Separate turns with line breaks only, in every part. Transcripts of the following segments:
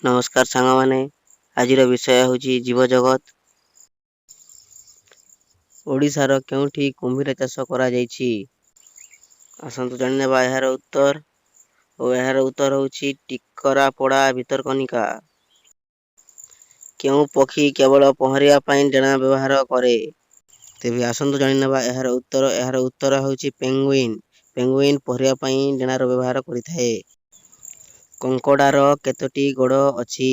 नमस्कार सांग माने आज विषय हूँ जीव जगत। ओडिशार केउठी कुंभीर चाष करा जायछि आसंतु जानिनेबा यार उत्तर और यार उत्तर होछि टिकरापड़ा भितरकनिका। केउ पक्षी केवल पहरिया पई डेना व्यवहार करे तेबे आसंतु जानिनेबा यार उत्तर होछि पेंगुइन। पेंगुइन पहरिया पई डेनार व्यवहार करिथाए। कंकड़ार केतोटी गोड़ अछि?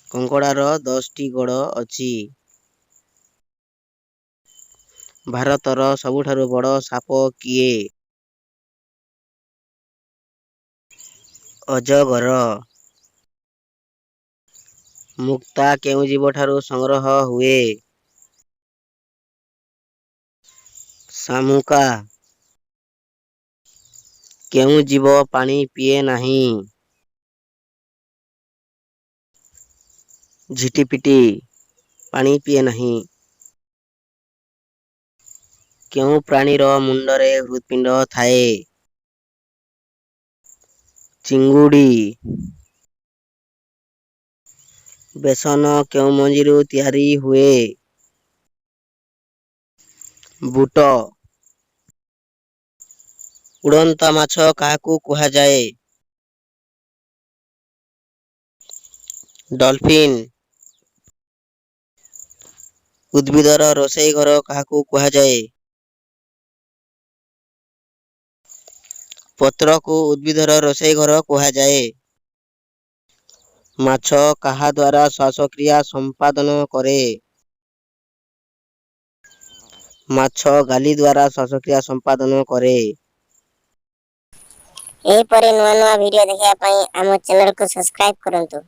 कंकड़ार 10टी गोड़ अछि। भारतर सबुठारु बड़ साप किए? अजगर। मुक्ता केउ जीवठारु संग्रह हुए? शामुका। केउ जीव पानी पिए नाही? झिटिपिटी पानी पिए नाही। केउ प्राणीर मुंडरे हृत्पिंड थाए? चिंगुड़ी। बेसन केउ मंजीरु तैयारी हुए? बुट। उड़ंता माछ काहाकू कुहाजाए? डॉल्फिन। उद्भिदर रोषेई घर काहाकू कुहाजाए? पत्र को उद्भिदर रोषेई घर कुहाजाए। माछ काहा द्वारा श्वासक्रिया संपादन करे? माछ गाली द्वारा श्वासक्रिया संपादन करे।
एहीपरि नुआ नुआ वीडियो देखिया पई आम चैनल को सब्सक्राइब करंतु।